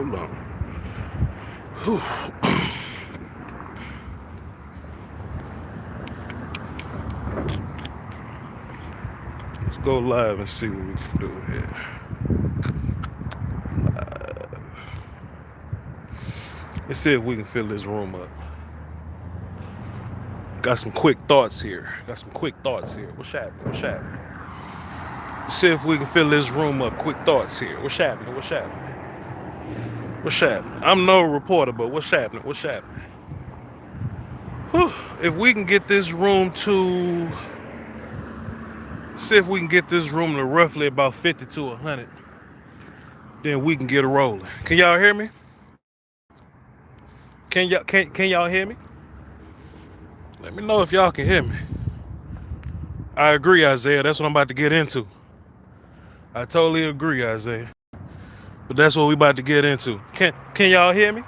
Hold on. Whew. Let's go live and see what we can do here. Let's see if we can fill this room up. Got some quick thoughts here. What's happening? Let's see if we can fill this room up. Quick thoughts here. What's happening? I'm no reporter, but what's happening? Whew. If we can get this room to, see if we can get this room to roughly about 50 to 100, then we can get it rolling. Can y'all hear me? Can y'all hear me? Let me know if y'all can hear me. I agree, Isaiah. That's what I'm about to get into. I totally agree, Isaiah. But that's what we about to get into. Can y'all hear me?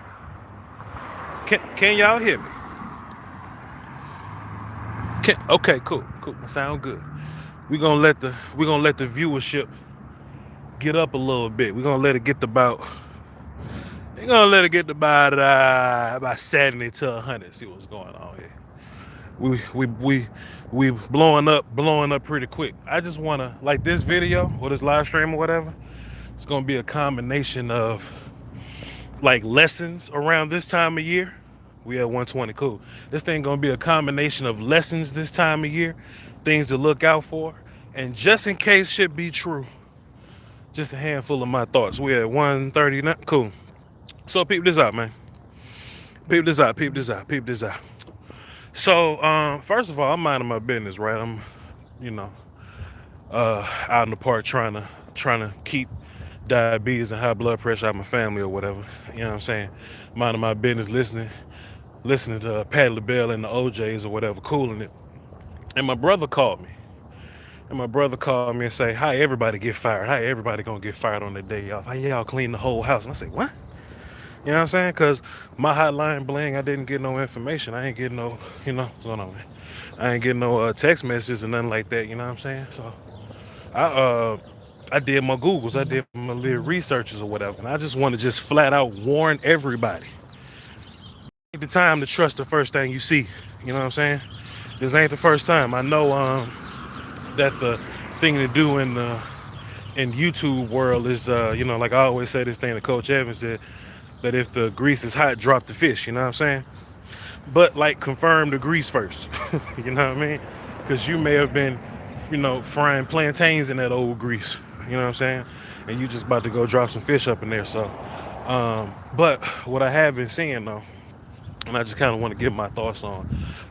Can y'all hear me? Okay, cool. Sound good. We're gonna let the viewership get up a little bit. We're gonna let it get to about 70 to 100. See what's going on here. We blowing up pretty quick. I just wanna, like, this video or this live stream or whatever, it's gonna be a combination of like lessons around this time of year. We at 120, cool. This thing gonna be a combination of lessons this time of year, things to look out for, and just in case shit be true, just a handful of my thoughts. We at 139, cool. So peep this out, man. Peep this out. So, first of all, I'm minding my business, right? I'm, out in the park trying to keep diabetes and high blood pressure out of my family or whatever. You know what I'm saying? Minding my business, listening to Patti LaBelle and the OJs or whatever, cooling it. And my brother called me. And say, "How everybody get fired? How everybody gonna get fired on their day off? How y'all clean the whole house?" And I say, "What?" You know what I'm saying? Because my hotline bling, I didn't get no information. I ain't getting no, what's going on, man? I ain't getting no text messages or nothing like that. You know what I'm saying? So I did my Googles, I did my little researches or whatever, and I just want to just flat out warn everybody. Ain't the time to trust the first thing you see. You know what I'm saying? This ain't the first time. I know that the thing to do in YouTube world is, like I always say this thing that Coach Evans said, that if the grease is hot, drop the fish. You know what I'm saying? But like, confirm the grease first. You know what I mean? Because you may have been, frying plantains in that old grease. You know what I'm saying? And you just about to go drop some fish up in there. So, but what I have been seeing though, and I just kind of want to give my thoughts on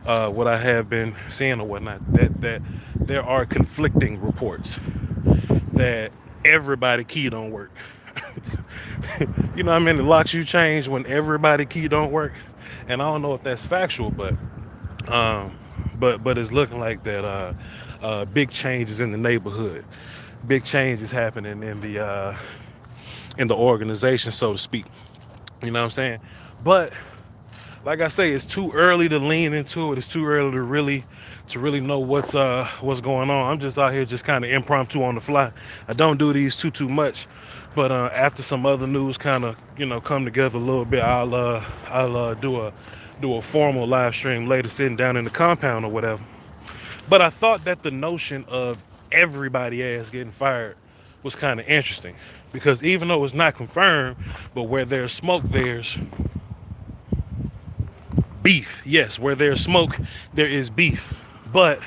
what I have been seeing or whatnot, that there are conflicting reports that everybody key don't work. You know what I mean? The locks you change when everybody key don't work. And I don't know if that's factual, but it's looking like that big changes in the neighborhood. Big changes happening in the organization, so to speak. You know what I'm saying? But like I say, it's too early to lean into it. It's too early to really know what's going on. I'm just out here just kind of impromptu on the fly. I don't do these too much, but after some other news kind of come together a little bit, I'll do a formal live stream later, sitting down in the compound or whatever. But I thought that the notion of everybody ass getting fired was kind of interesting, because even though it's not confirmed, but where there's smoke, there's beef. Yes, where there's smoke, there is beef. But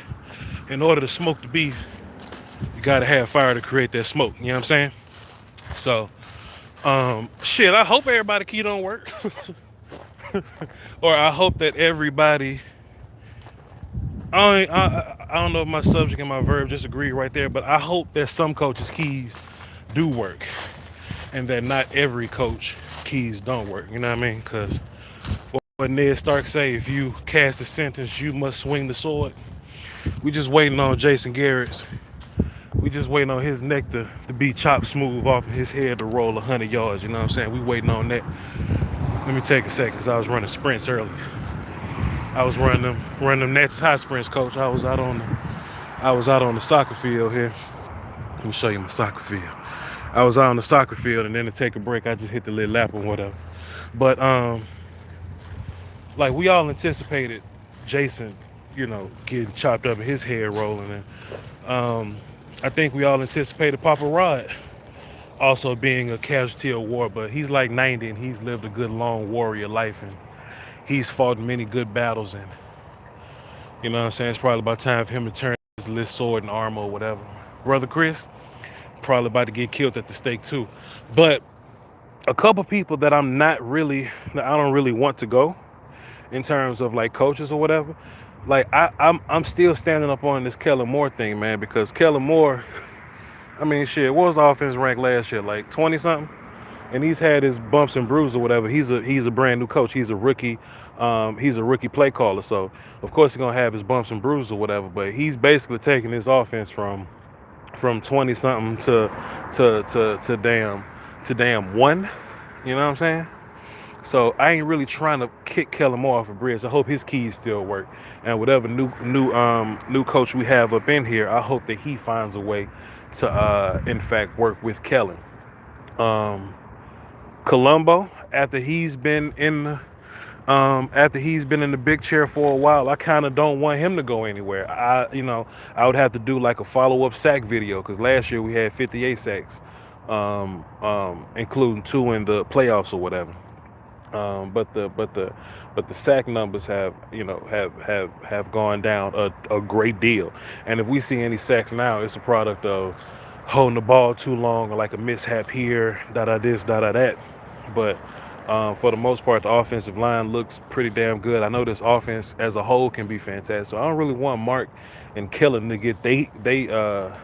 in order to smoke the beef, you gotta have fire to create that smoke. You know what I'm saying? So, shit, I hope everybody key don't work. Or I hope that everybody, I don't know if my subject and my verb just agree right there, but I hope that some coaches' keys do work, and that not every coach keys don't work. You know what I mean? Because what Ned Stark say, if you cast a sentence, you must swing the sword. We just waiting on Jason Garrett's. We just waiting on his neck to be chopped smooth off of his head to roll 100 yards. You know what I'm saying? We waiting on that. Let me take a second, because I was running sprints earlier. I was running them Natchez High sprints, coach. I was out on the soccer field here. Let me show you my soccer field. I was out on the soccer field, and then to take a break, I just hit the little lap or whatever. But like we all anticipated Jason, getting chopped up and his head rolling, and um, I think we all anticipated Papa Rod also being a casualty of war. But he's like 90, and he's lived a good long warrior life, and he's fought many good battles, and what I'm saying, it's probably about time for him to turn his list sword and armor or whatever. Brother Chris probably about to get killed at the stake too. But a couple people that I don't really want to go in terms of like coaches or whatever. Like I'm still standing up on this Kellen Moore thing, man, because Kellen Moore, I mean, shit, what was the offense rank last year? Like 20 something, and he's had his bumps and bruises or whatever. He's a brand new coach. He's a rookie. He's a rookie play caller, so of course he's gonna have his bumps and bruises or whatever. But he's basically taking his offense from 20 something to damn one. You know what I'm saying? So I ain't really trying to kick Kellen Moore off a bridge. I hope his keys still work, and whatever new coach we have up in here, I hope that he finds a way to in fact work with Kellen. Um, Colombo, after he's been in the big chair for a while, I kind of don't want him to go anywhere. I would have to do like a follow up sack video because last year we had 58 sacks, including two in the playoffs or whatever. But the sack numbers have gone down a great deal. And if we see any sacks now, it's a product of holding the ball too long or like a mishap here, da da this, da da that. But for the most part, the offensive line looks pretty damn good. I know this offense as a whole can be fantastic. So I don't really want Mark and Kellen to get for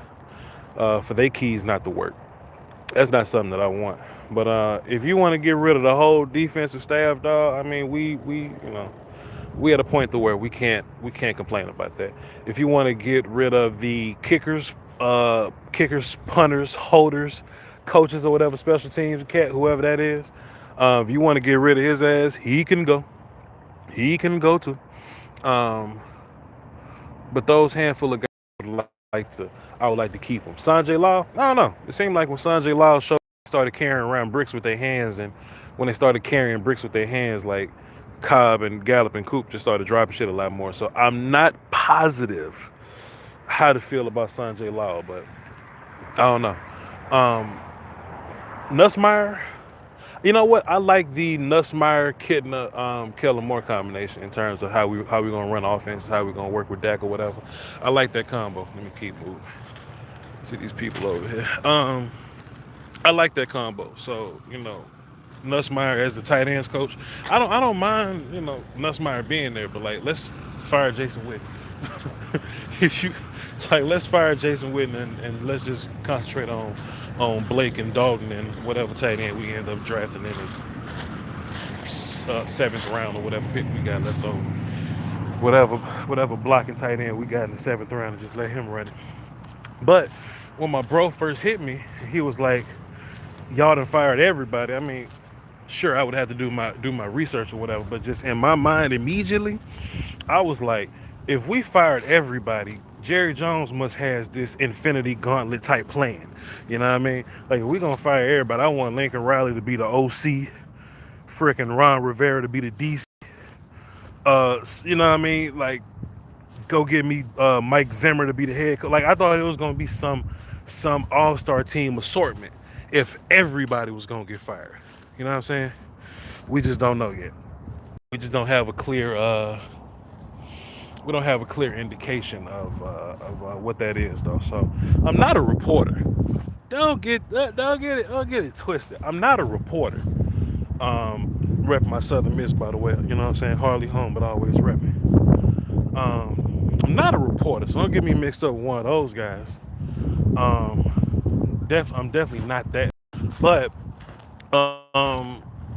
their keys not to work. That's not something that I want. But if you want to get rid of the whole defensive staff, dog, I mean, we at a point to where we can't complain about that. If you want to get rid of the kickers, punters, holders, coaches, or whatever, special teams, cat, whoever that is, if you want to get rid of his ass, he can go. He can go too. Um, but those handful of guys I would like to keep them. Sanjay Lal, I don't know. It seemed like when Sanjay Lal started carrying around bricks with their hands, and when they started carrying bricks with their hands, like Cobb and Gallup and Coop just started dropping shit a lot more. So I'm not positive how to feel about Sanjay Lal, but I don't know. Um, Nussmeyer, you know what? I like the Nussmeyer Kitna Kellen Moore combination in terms of how we gonna run offense, how we gonna work with Dak or whatever. I like that combo. Let me keep moving. See these people over here. I like that combo. So Nussmeyer as the tight ends coach. I don't mind Nussmeyer being there, but like let's fire Jason Witten. If you like, let's fire Jason Witten and let's just concentrate on Blake and Dalton and whatever tight end we end up drafting in the seventh round or whatever pick we got left over. Whatever blocking tight end we got in the seventh round, and just let him run it. But when my bro first hit me, he was like, "Y'all done fired everybody." I mean, sure, I would have to do my research or whatever, but just in my mind immediately, I was like, if we fired everybody, Jerry Jones must has this infinity gauntlet type plan. You know what I mean? Like, if we gonna fire everybody, I want Lincoln Riley to be the OC, freaking Ron Rivera to be the DC. You know what I mean? Like, go get me Mike Zimmer to be the head coach. Like, I thought it was gonna be some all-star team assortment if everybody was gonna get fired. You know what I'm saying? We just don't know yet. We just don't have a clear indication of what that is though. So I'm not a reporter. Don't get it twisted. I'm not a reporter. Rep my Southern Miss, by the way. You know what I'm saying? Hardly home, but always repping. I'm not a reporter, so don't get me mixed up with one of those guys. I'm definitely not that. But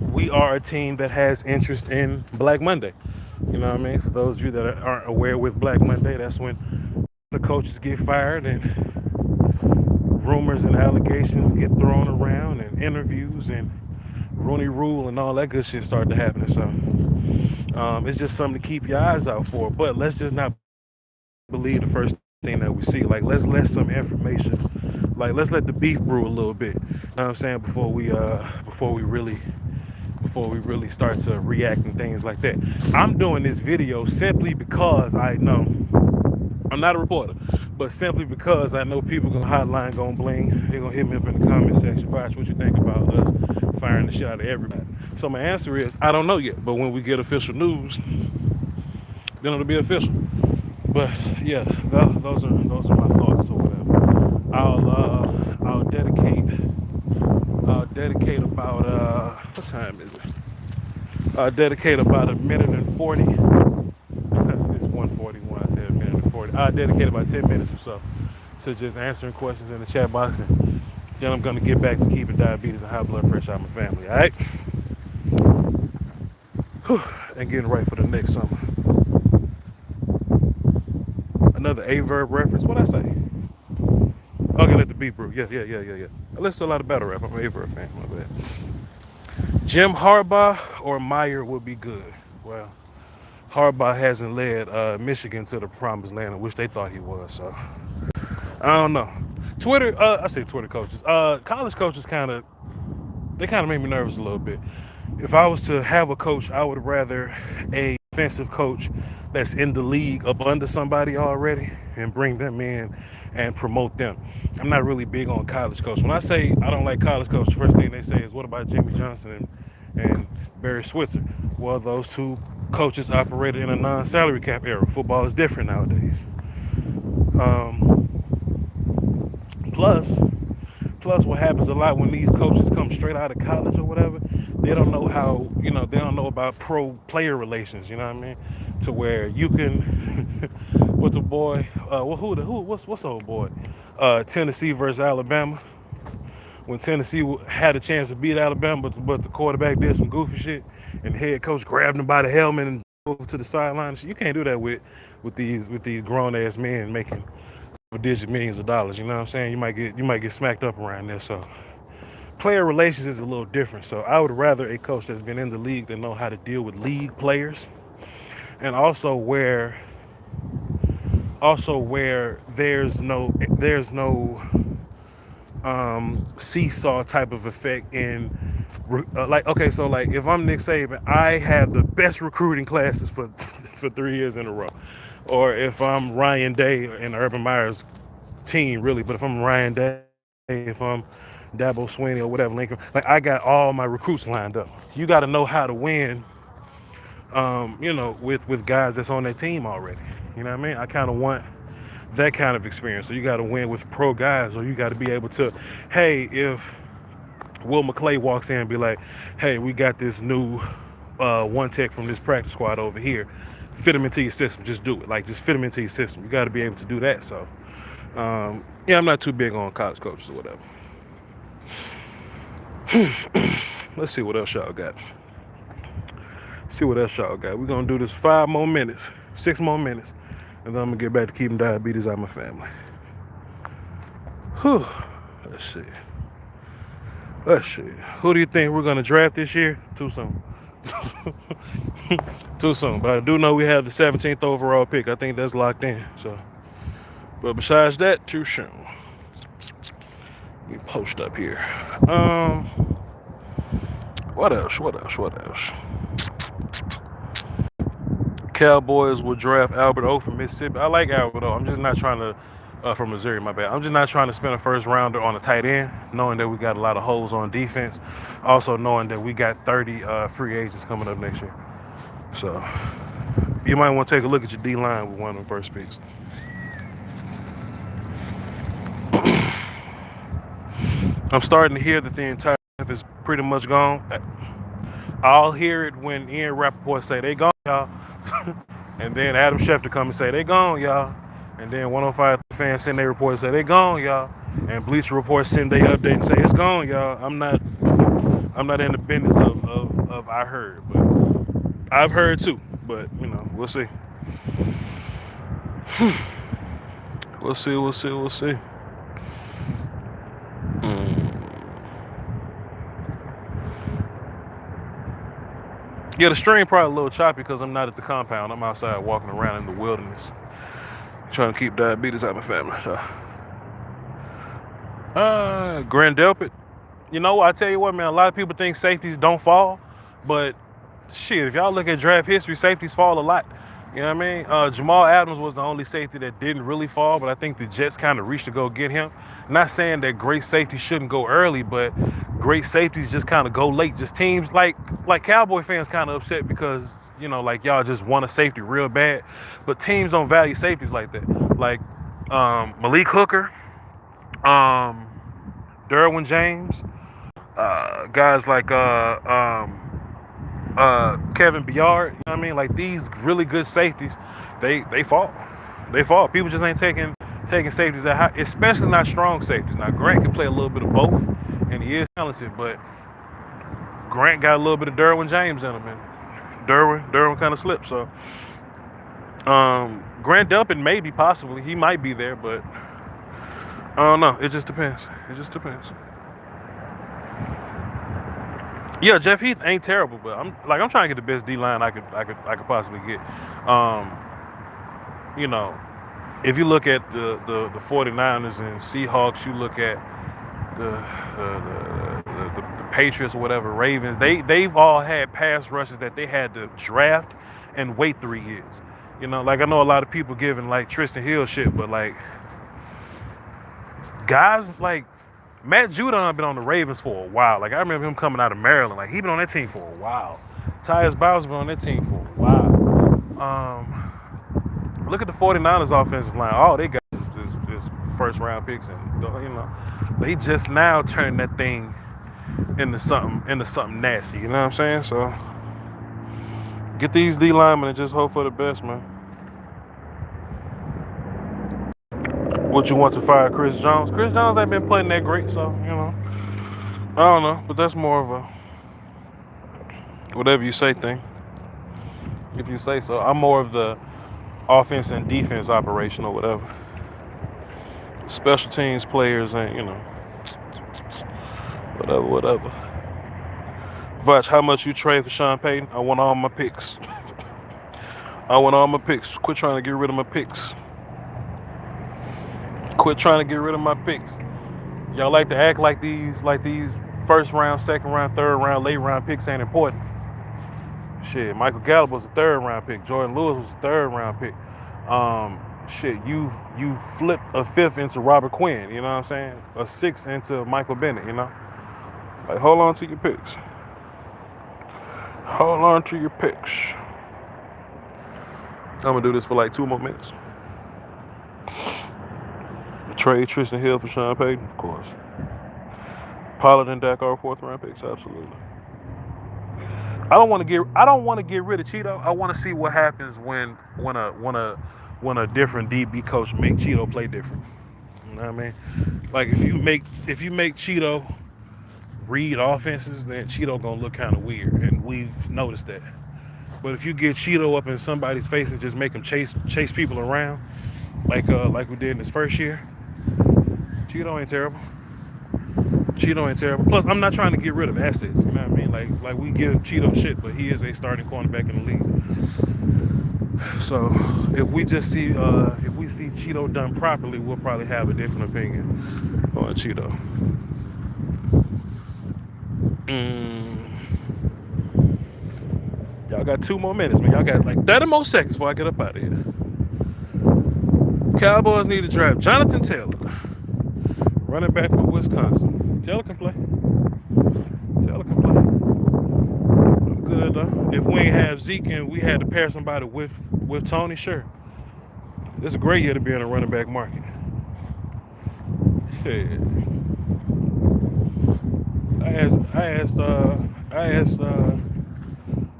we are a team that has interest in Black Monday. You know what I mean? For those of you that aren't aware, with Black Monday, that's when the coaches get fired and rumors and allegations get thrown around and interviews and Rooney Rule and all that good shit start to happen. So it's just something to keep your eyes out for. But let's just not believe the first thing that we see. Like, let's let some information Like, let's let the beef brew a little bit. You know what I'm saying? Before we really start to react and things like that. I'm doing this video simply because I know I'm not a reporter, but simply because I know people gonna hotline, gonna bling. They're gonna hit me up in the comment section. Fox, what you think about us firing the shit out of everybody? So my answer is I don't know yet, but when we get official news, then it'll be official. But yeah, those are my thoughts or whatever. I'll dedicate about what time is it? I'll dedicate about a minute and 40. It's 1:41. I said a minute and 40. I'll dedicate about 10 minutes or so to just answering questions in the chat box, and then I'm gonna get back to keeping diabetes and high blood pressure out of my family. All right, and getting right for the next summer. Another A verb reference. What I say? Okay, let the beat brew. Yeah. I listen to a lot of battle rap. I'm an A verb fan. My bad. Jim Harbaugh or Meyer would be good. Well, Harbaugh hasn't led Michigan to the promised land, which they thought he was. So I don't know. Twitter, I say Twitter coaches. College coaches they kind of make me nervous a little bit. If I was to have a coach, I would rather a defensive coach that's in the league up under somebody already and bring them in and promote them. I'm not really big on college coach. When I say I don't like college coach, the first thing they say is, what about Jimmy Johnson and Barry Switzer? Well, those two coaches operated in a non-salary cap era. Football is different nowadays. Plus, what happens a lot when these coaches come straight out of college or whatever, they don't know how, they don't know about pro player relations, you know what I mean? To where you can, with the boy, what's the old boy? Tennessee versus Alabama. When Tennessee had a chance to beat Alabama, but the quarterback did some goofy shit, and the head coach grabbed him by the helmet and over to the sideline. You can't do that with these grown ass men making digit millions of dollars. You know what I'm saying? You might get smacked up around there. So player relations is a little different. So I would rather a coach that's been in the league that know how to deal with league players, and also where there's no seesaw type of effect in like, okay, so like if I'm Nick Saban, I have the best recruiting classes for for 3 years in a row. Or if I'm Ryan Day and Urban Meyer's team, really, but if I'm Ryan Day, if I'm Dabo Swinney or whatever, Lincoln, like I got all my recruits lined up. You got to know how to win, with guys that's on that team already. You know what I mean? I kind of want that kind of experience. So you got to win with pro guys, or you got to be able to, hey, if Will McClay walks in and be like, hey, we got this new one tech from this practice squad over here, fit him into your system. Just do it. Like, just fit him into your system. You got to be able to do that. So, yeah, I'm not too big on college coaches or whatever. Let's see what else y'all got. We're going to do this 5 more minutes, 6 more minutes, and then I'm going to get back to keeping diabetes out of my family. Whew. Let's see. Who do you think we're going to draft this year? Too soon. Too soon. But I do know we have the 17th overall pick. I think that's locked in. So, but besides that, too soon. Let me post up here. What else? Cowboys will draft Albert O from Mississippi. I like Albert O. I'm just not trying to, from Missouri, my bad. I'm just not trying to spend a first rounder on a tight end, knowing that we got a lot of holes on defense. Also knowing that we got 30 free agents coming up next year. So you might want to take a look at your D-line with one of the first picks. I'm starting to hear that the entire staff is pretty much gone. I'll hear it when Ian Rappaport say they gone, y'all. And then Adam Schefter come and say they gone, y'all. And then 105 fans send their report and say they gone, y'all. And Bleacher Report send their update and say it's gone, y'all. I'm not in the business of I heard, but I've heard too. But we'll see. We'll see. Yeah, the stream probably a little choppy because I'm not at the compound. I'm outside walking around in the wilderness, trying to keep diabetes out of my family. Grand Delpit. You know, I tell you what, man. A lot of people think safeties don't fall, but shit, if y'all look at draft history, safeties fall a lot. You know what I mean? Jamal Adams was the only safety that didn't really fall, but I think the Jets kind of reached to go get him. Not saying that great safeties shouldn't go early, but great safeties just kind of go late. Just teams like Cowboy fans kind of upset because like y'all just want a safety real bad, but teams don't value safeties like that. Like Malik Hooker, um, Derwin James, guys like Kevin Byard. You know what I mean? Like these really good safeties, they fall. They fall. People just ain't taking safeties that high, especially not strong safeties. Now Grant can play a little bit of both, and he is talented, but Grant got a little bit of Derwin James in him, and Derwin kind of slipped. So Grant Delpit maybe possibly he might be there, but I don't know. It just depends. It just depends. Yeah, Jeff Heath ain't terrible, but I'm trying to get the best D line I could possibly get. Um, you know, if you look at the 49ers and Seahawks, you look at the Patriots or whatever, Ravens, they've all had pass rushes that they had to draft and wait 3 years. Like I know a lot of people giving like Tristan Hill shit, but like guys like Matt Judon been on the Ravens for a while. Like I remember him coming out of Maryland. Like he been on that team for a while. Tyus Bowers been on that team for a while. Look at the 49ers offensive line. All they got is first round picks, and they just now turned that thing into something nasty. You know what I'm saying? So get these D linemen and just hope for the best, man. What you want to fire Chris Jones? Chris Jones ain't been playing that great, so I don't know, but that's more of a whatever you say thing. If you say so, I'm more of the offense and defense operation or whatever. Special teams players ain't, whatever. Voch, how much you trade for Sean Payton? I want all my picks. I want all my picks. Quit trying to get rid of my picks. Quit trying to get rid of my picks. Y'all like to act like these first round, second round, third round, late round picks ain't important. Shit, Michael Gallup was a third round pick. Jordan Lewis was a third round pick. Shit, you flipped a fifth into Robert Quinn, you know what I'm saying? A sixth into Michael Bennett, Like hold on to your picks. Hold on to your picks. I'm gonna do this for like 2 more minutes. Trade Tristan Hill for Sean Payton, of course. Pollard and Dak are 4th round picks, absolutely. I don't want to get rid of Cheeto. I want to see what happens when a different DB coach make Cheeto play different. You know what I mean? Like if you make Cheeto read offenses, then Cheeto gonna look kind of weird, and we've noticed that. But if you get Cheeto up in somebody's face and just make him chase people around, like we did in his first year, Cheeto ain't terrible. Plus, I'm not trying to get rid of assets. You know what I mean? Like we give Cheeto shit, but he is a starting cornerback in the league. So if we see Cheeto done properly, we'll probably have a different opinion on Cheeto. Y'all got 2 more minutes, man. Y'all got like 30 more seconds before I get up out of here. Cowboys need to draft Jonathan Taylor, running back from Wisconsin. Taylor can play. I'm good though. If we ain't have Zeke and we had to pair somebody with Tony, sure. This is a great year to be in a running back market. Shit. I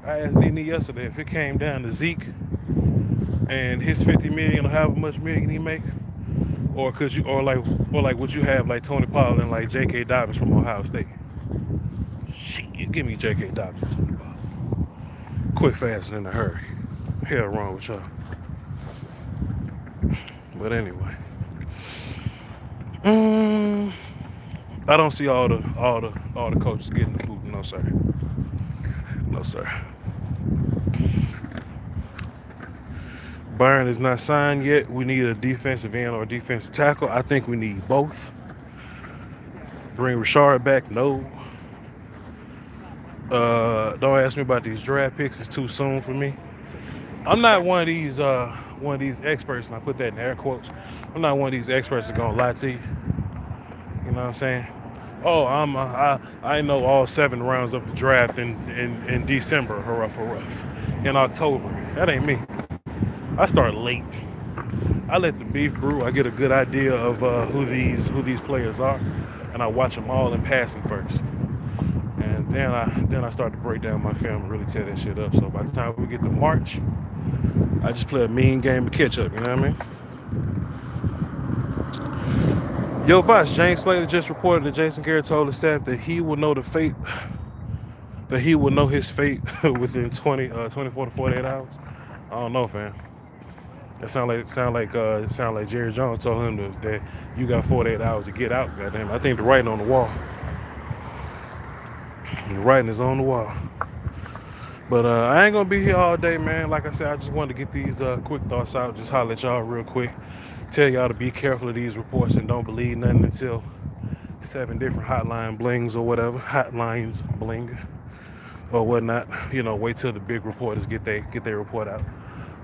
asked Nene yesterday if it came down to Zeke and his 50 million or however much million he make, or would you have like Tony Pollard and like J.K. Dobbins from Ohio State? Shit, you give me J.K. Dobbins and Tony Pollard. Quick, fast, and in a hurry. Hell wrong with y'all. But anyway, I don't see all the coaches getting the boot. No sir. No sir. Byron is not signed yet. We need a defensive end or a defensive tackle. I think we need both. Bring Rashard back? No. Don't ask me about these draft picks. It's too soon for me. I'm not one of these experts, and I put that in air quotes. I'm not one of these experts that gonna lie to you. You know what I'm saying? Oh, I know all 7 rounds of the draft in December, hurrah for rough. In October. That ain't me. I start late. I let the beef brew. I get a good idea of who these players are, and I watch them all in passing first. And then I start to break down my film and really tear that shit up. So by the time we get to March, I just play a mean game of catch up. You know what I mean? Yo, Voch, James Slater just reported that Jason Garrett told the staff that he will know his fate within 24 to 48 hours. I don't know, fam. That sound like Jerry Jones told him that you got 48 hours to get out. Goddamn, I think the writing on the wall. The writing is on the wall. But I ain't gonna be here all day, man. Like I said, I just wanted to get these quick thoughts out. Just holler at y'all real quick. Tell y'all to be careful of these reports and don't believe nothing until 7 different hotline blings or whatever. Hotlines bling or whatnot. You know, wait till the big reporters get their report out.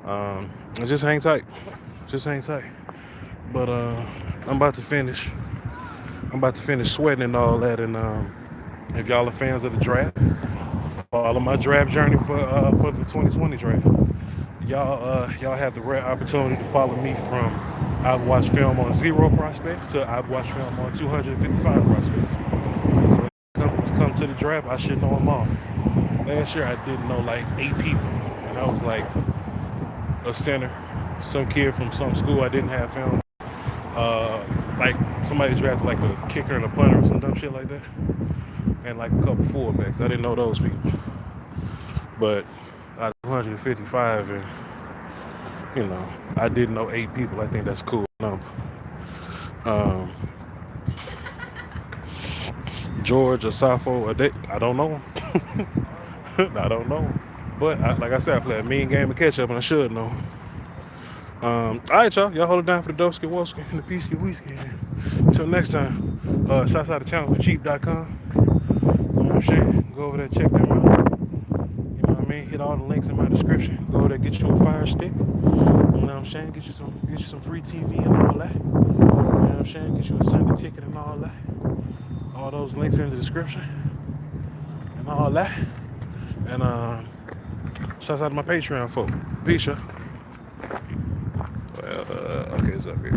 And just hang tight. Just hang tight. But I'm about to finish. I'm about to finish sweating and all that. And if y'all are fans of the draft, follow my draft journey for the 2020 draft. Y'all have the rare opportunity to follow me from I've watched film on 0 prospects to I've watched film on 255 prospects. So come to the draft, I should know them all. Last year I didn't know like 8 people, and I was like a center, some kid from some school I didn't have film. Like somebody drafted like a kicker and a punter or some dumb shit like that, and like a couple fullbacks. I didn't know those people, but out of 255, and you know, I didn't know 8 people. I think that's a cool number. George or Safo, I don't know him. I don't know him. But like I said, I play a mean game of catch up, and I should know. All right, y'all. Y'all hold it down for the Doski Woski and the Peasky Whiskey. Until next time, shouts out to channelforcheap.com. You know what I'm saying? Go over there, check them out. You know what I mean? Hit all the links in my description. Go over there, get you a fire stick. You know what I'm saying? Get you some free TV and all that. You know what I'm saying? Get you a Sunday ticket and all that. All those links in the description and all that. And shouts out to my Patreon folk. Peace, y'all. Okay, it's up here.